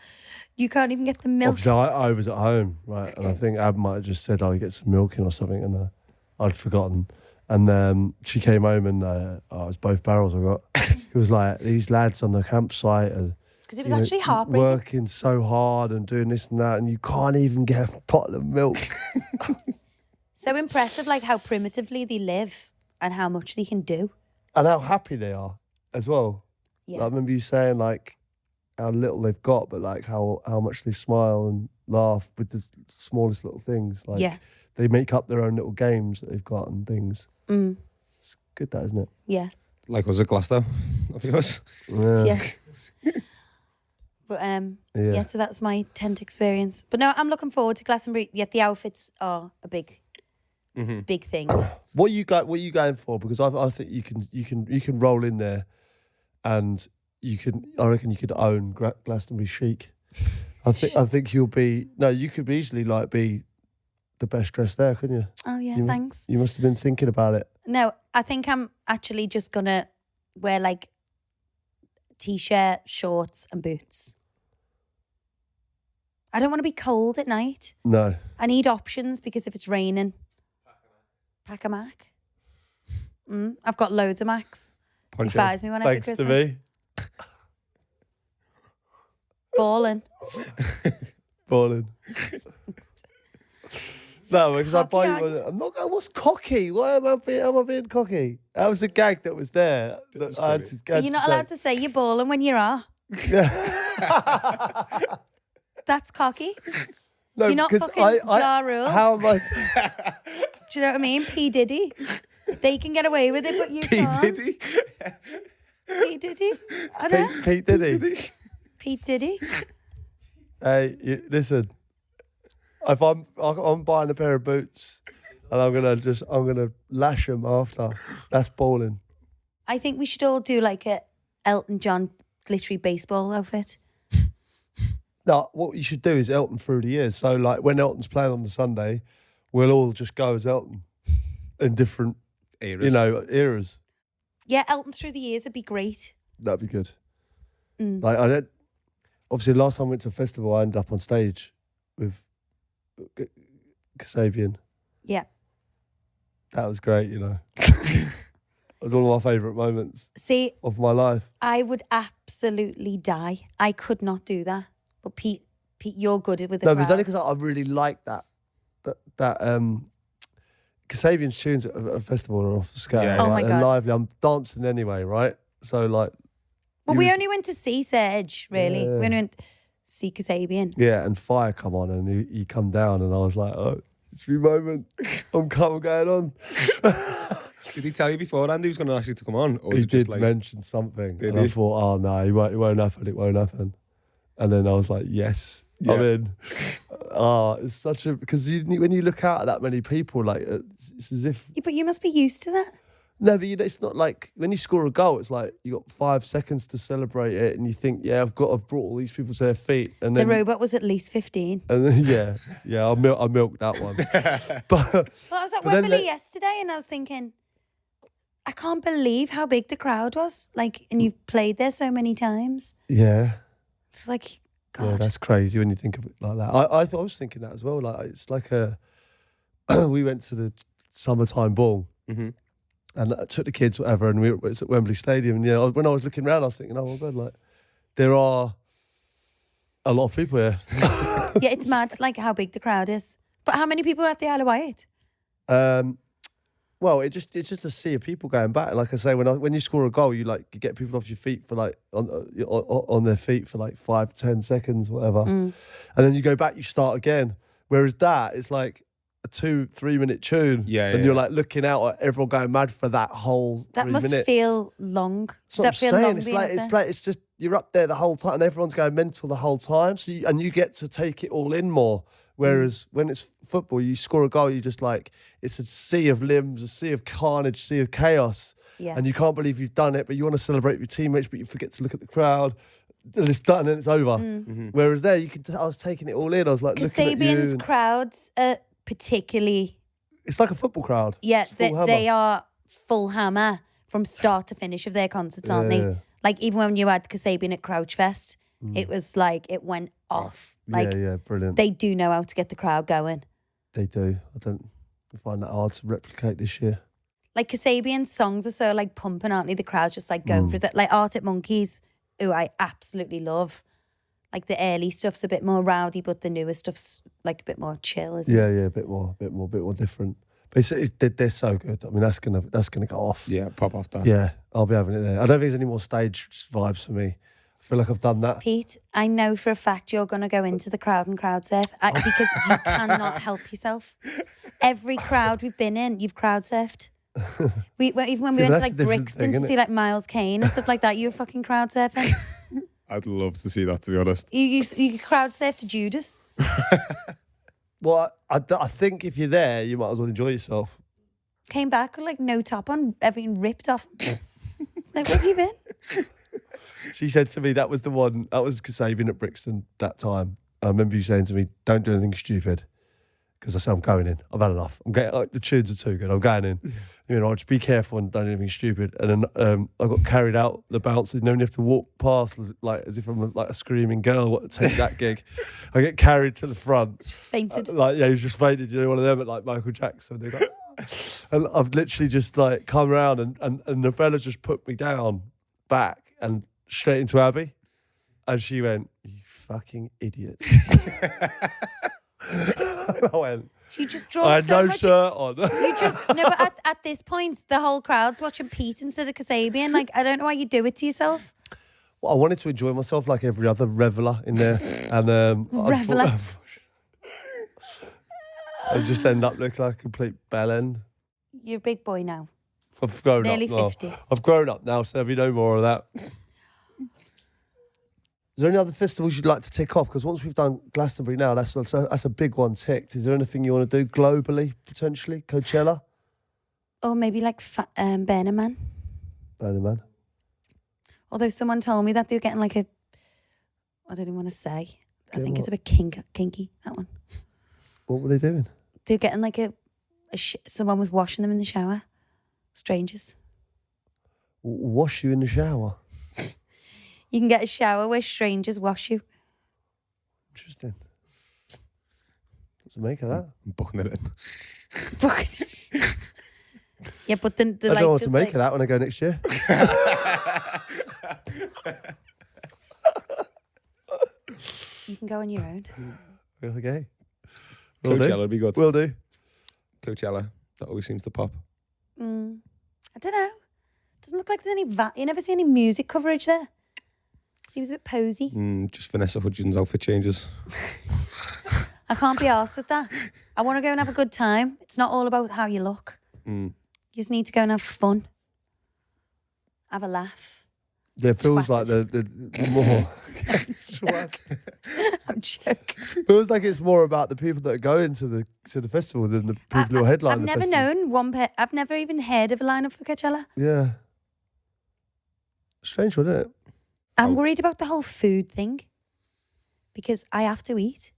You can't even get the milk. Obviously, I was at home, right? And I think Ab might have just said, I'll get some milk in or something, and I'd forgotten. And she came home and it was both barrels I got. It was like, these lads on the campsite and because it was actually heartbreaking. Working so hard and doing this and that, and you can't even get a bottle of milk. So impressive, like how primitively they live and how much they can do. And how happy they are as well. Yeah. Like, I remember you saying, like, how little they've got, but like how much they smile and laugh with the smallest little things. Like they make up their own little games that they've got and things. It's good, that, isn't it? Yeah. Like was it Glasgow of yours? Yeah. But so that's my tent experience. But no, I'm looking forward to Glastonbury. Yeah, the outfits are a big thing. What you going for? Because I think you can roll in there, and I reckon you could own Glastonbury chic. I think you'll be. No, you could easily like be the best dressed there, couldn't you? Oh yeah, thanks. You must have been thinking about it. No, I think I'm actually just gonna wear like t-shirt, shorts, and boots. I don't want to be cold at night. No. I need options because if it's raining, pack a Mac. I've got loads of Macs. POONCHO. He buys me one every Thanks Christmas. to me. Balling. No, because I buy cocky, you one. I'm not. What's cocky? Why am I being cocky? That was the gag that was there. You're not allowed to say you're balling when you are. That's cocky. No, You're not because fucking Ja Rule. How am I? Do you know what I mean? P. Diddy. They can get away with it, but you can't. Diddy? P. Diddy? I don't know. Pete Diddy. Pete Diddy. Hey, listen. If I'm buying a pair of boots, and I'm gonna lash them after. That's balling. I think we should all do like a Elton John glittery baseball outfit. No, what you should do is Elton through the years. So like when Elton's playing on the Sunday, we'll all just go as Elton in different eras. Yeah, Elton through the years would be great. That'd be good. Like obviously last time I went to a festival, I ended up on stage with Kasabian. Yeah. That was great, It was one of my favourite moments of my life. I would absolutely die. I could not do that. But Pete, you're good with the crowd. No, but it's only because I really like that Kasabian's tunes at a festival are off the scale. Yeah. Oh my They're God. lively. I'm dancing anyway, right? So like. Well, we only went to see Serge, really. Yeah. We only went to see Kasabian. Yeah, and Fire come on and he come down and I was like, oh, it's your moment. I'm going on. Did he tell you beforehand he was going to ask you to come on? Or was He it just did like, mention something. Did And he? I thought, oh no, it won't happen. It won't happen. And then I was like, yes, I'm in. It's such a, because when you look out at that many people, like it's as if. Yeah, but you must be used to that. No, but it's not like when you score a goal, it's like you got 5 seconds to celebrate it, and you think, yeah, I've brought all these people to their feet, and then The robot was at least 15. and then, I milked that one. But Well, I was at But then Wembley yesterday and I was thinking, I can't believe how big the crowd was. Like, and you've played there so many times. yeah, It's like, yeah, God. that's crazy when you think of it like that. I was thinking that as well. Like it's like we went to the summertime ball. And I took the kids, whatever, and it was at Wembley Stadium. And when I was looking around, I was thinking, oh my God, like there are a lot of people here. Yeah, it's mad, like how big the crowd is. But how many people are at the Isle of Wight? Well, it's just a sea of people going back. Like I say, when you score a goal, you get people off your feet for like on their feet for like 5-10 seconds, whatever, and then you go back, you start again. Whereas that is like a 2-3 minute tune, and you're like looking out at everyone going mad for that whole 3 That must minutes. feel long. That's what That I'm feel saying. long It's being like up there. it's just you're up there the whole time, and everyone's going mental the whole time. So you get to take it all in more. Whereas when it's football, you score a goal, you just like it's a sea of limbs, a sea of carnage, a sea of chaos, and you can't believe you've done it. But you want to celebrate with your teammates, but you forget to look at the crowd. And it's done and it's over. Whereas there, I was taking it all in. I was like looking at you. Kasabian's crowds are particularly. It's like a football crowd. Yeah, It's full hammer. they are full hammer from start to finish of their concerts, aren't Yeah. they? Like even when you had Kasabian at Crouchfest, it was like it went off. Like yeah, brilliant. they do know how to get the crowd going. They do. I find that hard to replicate this year. Like Kasabian's songs are so like pumping, aren't they? The crowd's just like going for that. Like Arctic Monkeys, who I absolutely love. Like the early stuff's a bit more rowdy, but the newer stuff's like a bit more chill, isn't it? Yeah, a bit more different. But they're so good. I mean, that's gonna go off. Yeah, pop off that. Yeah, I'll be having it there. I don't think there's any more stage vibes for me. feel like I've done that. Pete, I know for a fact you're going to go into the crowd and crowd surf because you cannot help yourself. Every crowd we've been in, you've crowd surfed. Even when we went to like Brixton to see like Miles Kane and stuff like that, you were fucking crowd surfing. I'd love to see that, to be honest. You crowd surfed Judas. Well, I think if you're there, you might as well enjoy yourself. Came back with like no top on, everything ripped off. It's like, where have you been? She said to me, that was Kasabian at Brixton that time. I remember you saying to me, don't do anything stupid. Because I said, I'm going in. I've had enough. I'm getting, like, the tunes are too good. I'm going in. You know, just be careful and don't do anything stupid. And then I got carried out the bouncer. You know, you have to walk past like as if I'm like a screaming girl. What to take that gig? I get carried to the front. Just fainted. He's just fainted. You know, one of them at like Michael Jackson. They're like, and I've literally just like come around and the fella's just put me down back and straight into Abbey. And she went, "You fucking idiot." I went, You just draw I had so no much. shirt on. You just no, but at this point, the whole crowd's watching Pete instead of Kasabian. Like, I don't know why you do it to yourself. Well, I wanted to enjoy myself like every other reveller in there, and Reveller. I just end up looking like a complete bellend. You're a big boy now. I've grown Nearly up. 50. I've grown up now, so we know more of that. Is there any other festivals you'd like to tick off? Because once we've done Glastonbury now, that's a big one ticked. Is there anything you want to do globally, potentially? Coachella? Or maybe like Burning Man. Burning Man. Although someone told me that they were getting like I don't even want to say. I think it's a bit kinky, that one. What were they doing? They were getting like someone was washing them in the shower. Strangers. Wash you in the shower? You can get a shower where strangers wash you. Interesting. What's the make of that? I'm booking it in. Yeah, but the I don't know what to make of that when I go next year. You can go on your own. Okay. Coachella would be good. Will do. Coachella, that always seems to pop. I don't know. Doesn't look like there's any. You never see any music coverage there. Seems a bit posy. Just Vanessa Hudgens' outfit changes. I can't be arsed with that. I want to go and have a good time. It's not all about how you look. You just need to go and have fun. Have a laugh. Yeah, it feels like the more. I'm joking. Feels like it's more about the people that are going to the festival than the people who are headlining I've the never festival. known I've never even heard of a lineup for Coachella. Yeah. Strange, wasn't it? I'm worried about the whole food thing because I have to eat.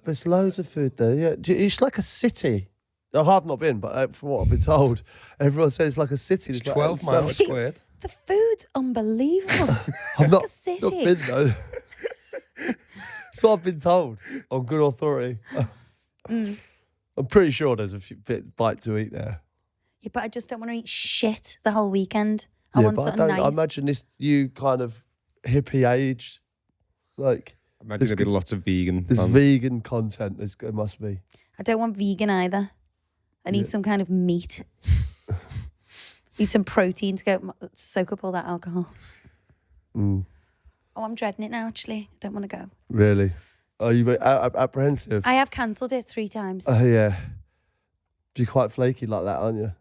There's loads of food there. Yeah, it's like a city. I've not been, but from what I've been told, everyone says it's like a city. It's like 12 miles squared. The food's unbelievable. I've It's not, like a city. not been though. That's what I've been told on good authority. I'm pretty sure there's a bite to eat there. Yeah, but I just don't want to eat shit the whole weekend. I want something nice. I imagine this you kind of hippie age, like. I imagine there'll be lots of vegan. There's vegan content. There must be. I don't want vegan either. I need some kind of meat. Need some protein to go soak up all that alcohol. Oh, I'm dreading it now, actually. I don't want to go. Really? Are you apprehensive? I have cancelled it 3 times. Oh, yeah. You're quite flaky like that, aren't you?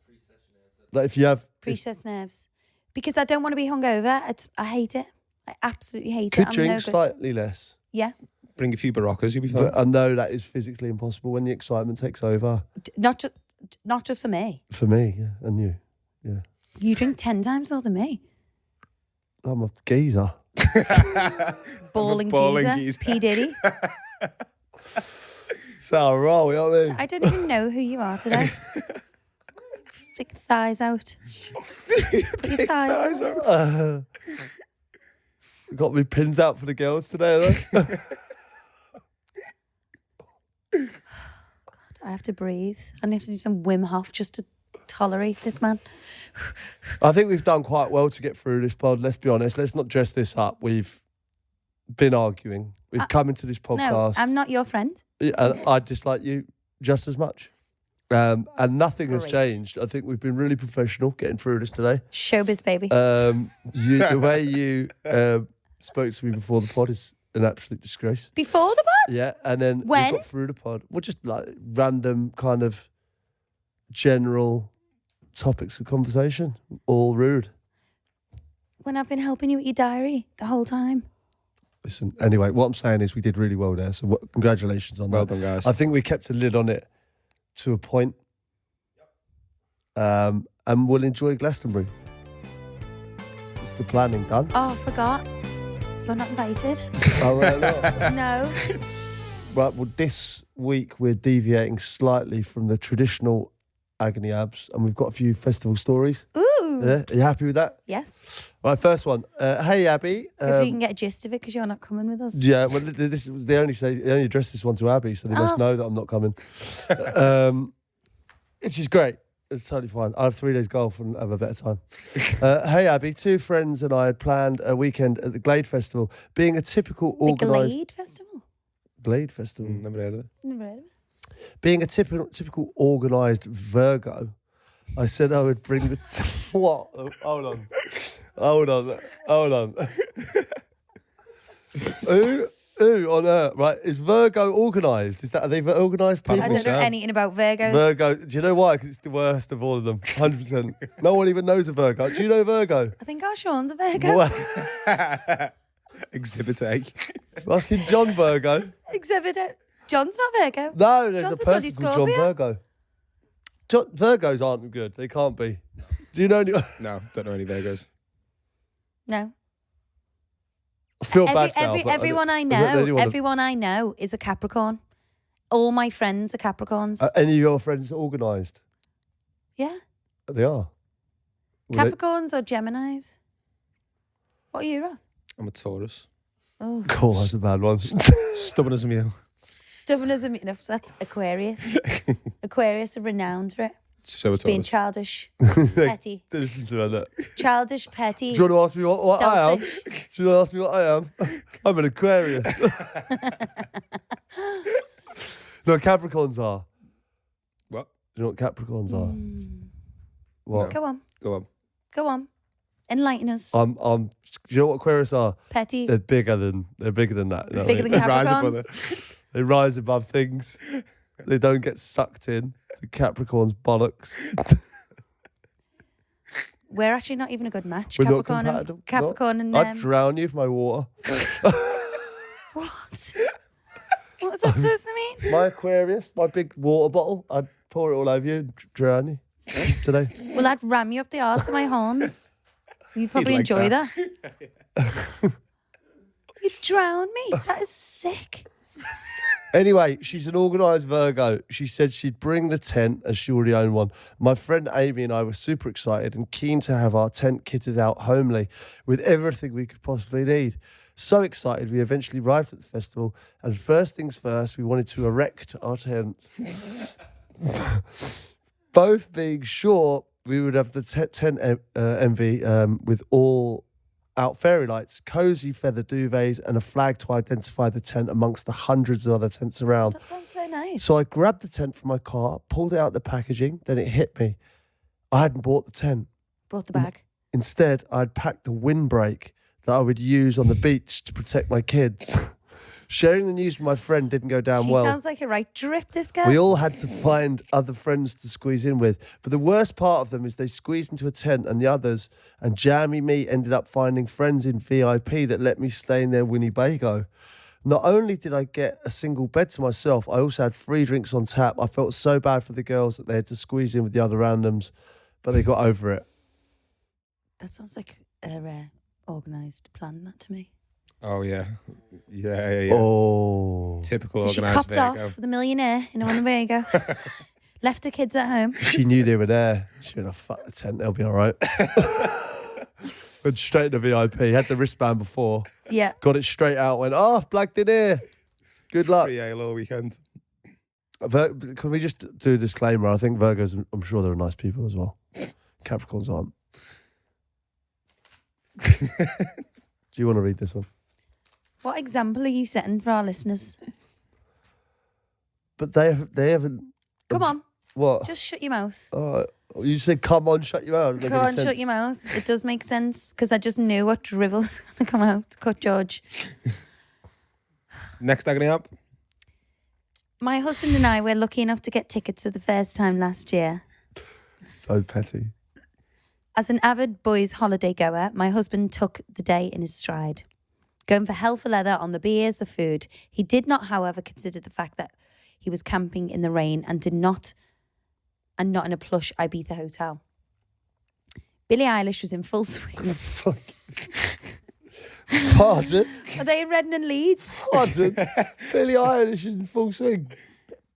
Like if you have... Pre-stress nerves. Because I don't want to be hungover. I hate it. I absolutely hate it. Could I'm drink no good. slightly less. Yeah. Bring a few Baroccas, you'll be fine. But I know that is physically impossible when the excitement takes over. Not just for me. For me, yeah, and you. Yeah. You drink 10 times more than me. I'm a geezer. Balling balling geezer. P. Diddy. So wrong, you know what I mean? I don't even know who you are today. Stick thighs out. Put your thighs out. Got me pins out for the girls today, though. I have to breathe. I have to do some Wim Hof just to tolerate this man. I think we've done quite well to get through this pod, let's be honest. Let's not dress this up. We've been arguing. We've come into this podcast. No, I'm not your friend. And I dislike you just as much. And nothing has Great. changed. I think we've been really professional getting through this today. Showbiz, baby. The way you spoke to me before the pod is an absolute disgrace. Before the pod? Yeah, and then When? we got through the pod. Well, just like random kind of general topics of conversation, all rude. When I've been helping you with your diary the whole time. Listen, anyway, what I'm saying is we did really well there. So congratulations on Well that. done, guys. I think we kept a lid on it to a point. And we'll enjoy Glastonbury. It's the planning done. Oh, I forgot. You're not invited. Oh, well, no. No. Right, well, this week we're deviating slightly from the traditional Agony Abs, and we've got a few festival stories. Ooh. Yeah, are you happy with that? Yes. Right, first one. Hey, Abbey. If you can get a gist of it, because you're not coming with us. Yeah, well, this was they only addressed this one to Abbey, so they must know that I'm not coming. Which is great. It's totally fine. I have 3 days golf and have a better time. Hey, Abbey. 2 friends and I had planned a weekend at the Glade Festival, being a typical The organised Glade Festival? Glade Festival. Never heard of it. Never heard of it. Being a typical organised Virgo, I said I would bring the... What? Hold on. Who on earth, right? Is Virgo organised? Are they organised people? I don't know anything about Virgos. Virgo, do you know why? Because it's the worst of all of them. 100%. No one even knows a Virgo. Do you know Virgo? I think our Sean's a Virgo. What? Exhibit A. Fucking John Virgo. Exhibit it. John's not Virgo. No, there's John's a a bloody person called John Scorpio. Virgo. Virgos aren't good. They can't be. Do you know anyone? No, don't know any Virgos. No. I feel bad now, but Everyone I don't know know, anyone- everyone I know is a Capricorn. All my friends are Capricorns. Any of your friends organised? Yeah. They are. Well, Capricorns or Geminis? What are you, Ross? I'm a Taurus. Oh, Cool, that's a bad one. Stubborn as a mule. stubborn as a enough. So that's Aquarius. Aquarius are renowned for it. So a Being Taurus. childish, petty, Listen to her. Look. childish, petty. Do you want to ask me what I am? selfish. Do you want to ask me what I am? I'm an Aquarius. No, Capricorns are. What? Do you know what Capricorns are? What? Go on, Go on. go on. Enlighten us. Do you know what Aquarius are? Petty, They're bigger than that. You know what I bigger mean? than Rise above Capricorns. They rise above things. They don't get sucked in to Capricorn's bollocks. We're actually not even a good match. We're not Capricorn compatible. and Capricorn and I'd drown you with my water. what? What's that supposed to mean? My Aquarius, my big water bottle, I'd pour it all over you and drown you today. Well, I'd ram you up the arse with my horns. You'd probably like enjoy that. that. You'd drown me. That is sick. Anyway, she's an organised Virgo. She said she'd bring the tent as she already owned one. My friend Amy and I were super excited and keen to have our tent kitted out homely with everything we could possibly need. So excited, we eventually arrived at the festival, and first things first, we wanted to erect our tent. Both being sure we would have the tent envy with all out fairy lights, cozy feather duvets, and a flag to identify the tent amongst the hundreds of other tents around. That sounds so nice. So I grabbed the tent from my car, pulled it out the packaging, then it hit me. I hadn't bought the tent. Brought the bag. Instead, I'd packed the windbreak that I would use on the beach to protect my kids. Sharing the news with my friend didn't go down She well. sounds like a right drip, this girl. We all had to find other friends to squeeze in with. But the worst part of them is they squeezed into a tent and the others, and Jammy me ended up finding friends in VIP that let me stay in their Winnebago. Not only did I get a single bed to myself, I also had free drinks on tap. I felt so bad for the girls that they had to squeeze in with the other randoms, but they got over it. That sounds like a rare, organised plan, that to me. Oh, yeah. Yeah. Oh. Typical So she organised copped Virgo. off with a millionaire in a Winnebago. Left her kids at home. She knew they were there. She went, oh, fuck the tent, they'll be all right. Went straight to VIP. Had the wristband before. Yeah. Got it straight out. Went, oh, I've blagged in here. Good luck. Free ale all weekend. Can we just do a disclaimer? I think Virgos, I'm sure they're nice people as well. Capricorns aren't. Do you want to read this one? What example are you setting for our listeners? But they haven't. Come on. What? Just shut your mouth. All right. You said, come on, shut your mouth. Go on, shut your mouth. It does make sense because I just knew what drivel was going to come out. Cut George. Next Agony Ab. My husband and I were lucky enough to get tickets for the first time last year. So petty. As an avid boys' holiday goer, my husband took the day in his stride, going for hell for leather on the beers, the food. He did not, however, consider the fact that he was camping in the rain and not in a plush Ibiza hotel. Billie Eilish was in full swing. Pardon? Are they in Redden and Leeds? Pardon? Billie Eilish is in full swing.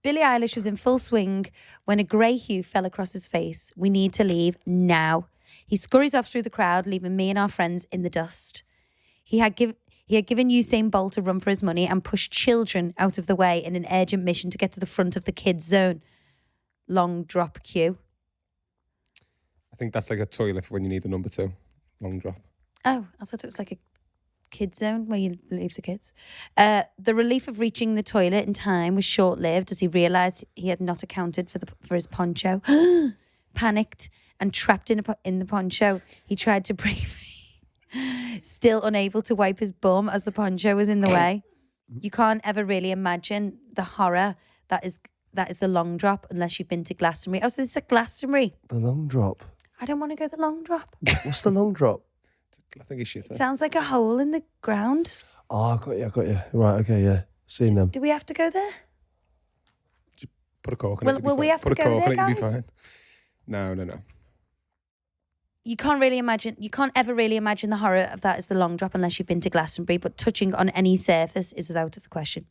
Billie Eilish was in full swing when a grey hue fell across his face. We need to leave now. He scurries off through the crowd, leaving me and our friends in the dust. He had given Usain Bolt a run for his money and pushed children out of the way in an urgent mission to get to the front of the kids' zone. Long drop queue. I think that's like a toilet for when you need the number 2. Long drop. Oh, I thought it was like a kids zone where you leave the kids. The relief of reaching the toilet in time was short-lived as he realised he had not accounted for his poncho. Panicked and trapped in the poncho, he tried to break free, still unable to wipe his bum as the poncho was in the way. You can't ever really imagine the horror that is the long drop unless you've been to Glastonbury. Oh, so this is a Glastonbury. The long drop. I don't want to go the long drop. What's the long drop? I think it's shit. It sounds like a hole in the ground. Oh, I got you. Right, okay, yeah. Seen them. Do we have to go there? Put a cork in it. Will we have Put to a go cork there, in it, you'll be guys? fine. No. You can't ever really imagine the horror of that as the long drop unless you've been to Glastonbury, but touching on any surface is out of the question.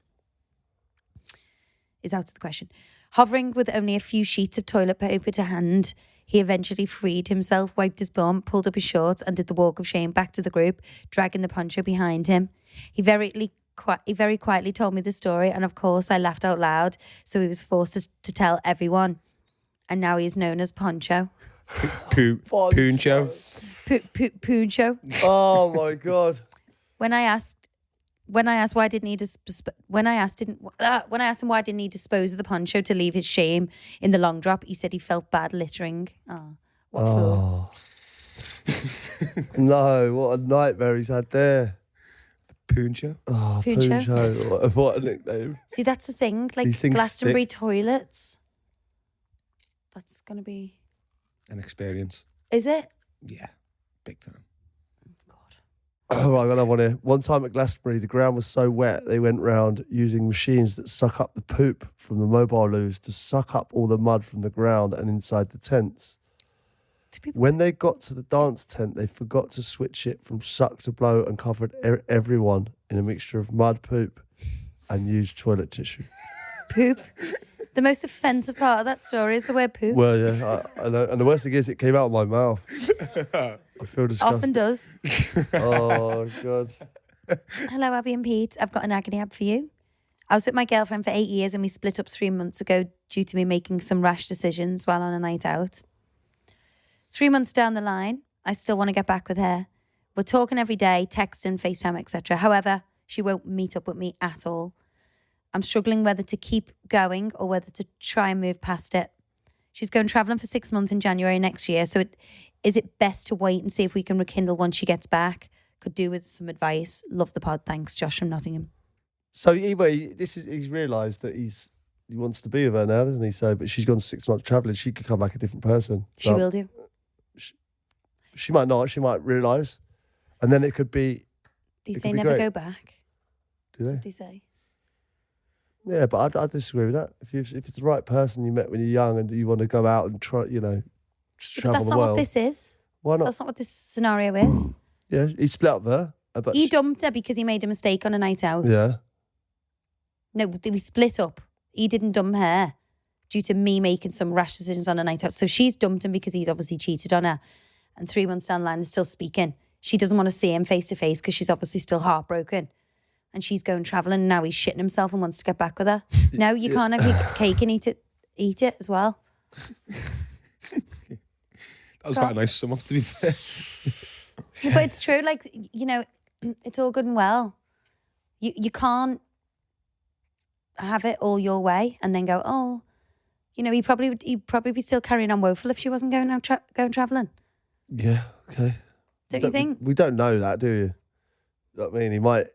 Hovering with only a few sheets of toilet paper to hand, he eventually freed himself, wiped his bum, pulled up his shorts and did the walk of shame back to the group, dragging the poncho behind him. He very quietly told me the story, and of course I laughed out loud, so he was forced to tell everyone. And now he is known as Poncho. POONCHO. POONCHO. Oh my God. When I asked him why didn't he dispose of the poncho to leave his shame in the long drop, he said he felt bad littering. Oh, what a fool. No, what a nightmare he's had there. POONCHO. Oh, POONCHO. POONCHO. What a nickname. See, that's the thing. Like These things Glastonbury stick. toilets. That's going to be... An experience. Is it? Yeah. Big time. Oh, right, I got another one here. One time at Glastonbury, the ground was so wet, they went round using machines that suck up the poop from the mobile loos to suck up all the mud from the ground and inside the tents. When they got to the dance tent, they forgot to switch it from suck to blow and covered everyone in a mixture of mud, poop, and used toilet tissue. Poop. The most offensive part of that story is the word poop. Well, yeah, I know. And the worst thing is, it came out of my mouth. I feel disgusted. Often does. Oh, God. Hello, Abbey and Pete. I've got an agony ab for you. I was with my girlfriend for 8 years and we split up 3 months ago due to me making some rash decisions while on a night out. 3 months down the line, I still want to get back with her. We're talking every day, texting, FaceTime, etc. However, she won't meet up with me at all. I'm struggling whether to keep going or whether to try and move past it. She's going travelling for 6 months in January next year, so is it best to wait and see if we can rekindle once she gets back? Could do with some advice. Love the pod. Thanks, Josh from Nottingham. So anyway, he's realised that he wants to be with her now, doesn't he? So, but she's gone 6 months travelling. She could come back a different person. She will do. She might not. She might realise, and then it could be. Do you it say could be never great. go back? Do That's they? what they say. Yeah, but I disagree with that. If it's the right person you met when you're young and you want to go out and try, just But travel that's the not world. what this is. Why not? That's not what this scenario is. Yeah, he split up with her. But He dumped her because he made a mistake on a night out. Yeah. No, we split up. He didn't dump her due to me making some rash decisions on a night out. So she's dumped him because he's obviously cheated on her. And 3 months down the line, they're still speaking. She doesn't want to see him face to face because she's obviously still heartbroken. And she's going travelling. Now he's shitting himself and wants to get back with her. No, you can't have your cake and eat it as well. That was quite a nice sum up, to be fair. Yeah, but it's true. Like, it's all good and well. You can't have it all your way and then go, oh, You know, he'd probably be still carrying on woeful if she wasn't going out going travelling. Yeah, okay. Don't you think? We don't know that, do you? You know what I mean?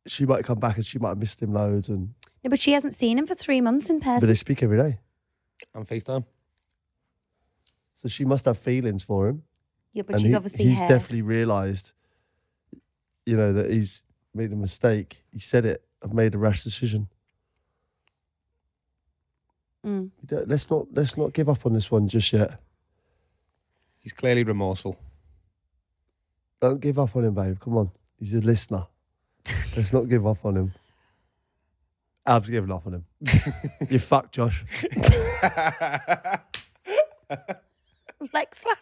She might come back and she might have missed him loads. No, but she hasn't seen him for 3 months in person. But they speak every day. On FaceTime. So she must have feelings for him. Yeah, but she's obviously he's heard. definitely realised, you know, that he's made a mistake. He said it. I've made a rash decision. Let's not give up on this one just yet. He's clearly remorseful. Don't give up on him, babe. Come on. He's a listener. Let's not give up on him. Ab's giving up on him. You fuck, Josh. Leg slap.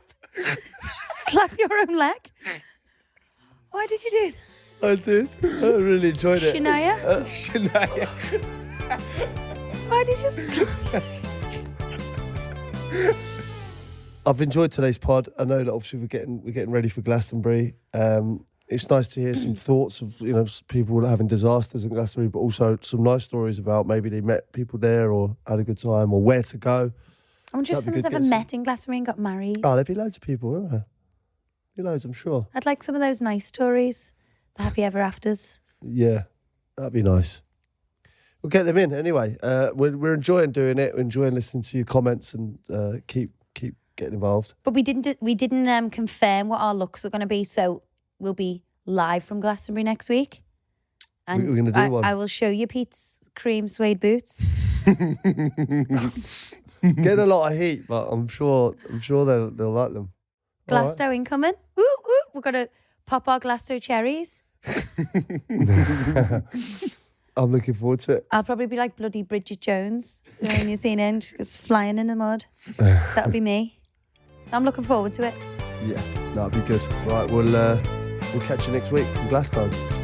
Slap your own leg. Why did you do that? I did. I really enjoyed it. Shania? Shania. Why did you slap? I've enjoyed today's pod. I know that obviously we're getting ready for Glastonbury. It's nice to hear some thoughts of, you know, people having disasters in Glastonbury, but also some nice stories about maybe they met people there or had a good time or where to go. I wonder if someone's ever met in Glastonbury and got married. Oh, there'd be loads of people, wouldn't there? Be loads, I'm sure. I'd like some of those nice stories, the happy ever afters. Yeah, that'd be nice. We'll get them in anyway. We're enjoying doing it. We're enjoying listening to your comments and keep getting involved. But we didn't confirm what our looks were going to be, so we'll be live from Glastonbury next week. And we're going to do one. I will show you Pete's cream suede boots. Getting a lot of heat, but I'm sure they'll like them. Glasto incoming. Woo, woo. We're going to pop our Glasto cherries. I'm looking forward to it. I'll probably be like bloody Bridget Jones, you know, when you've seen it, just flying in the mud. That'll be me. I'm looking forward to it. Yeah, that'll be good. Right, we'll catch you next week from Glastonbury.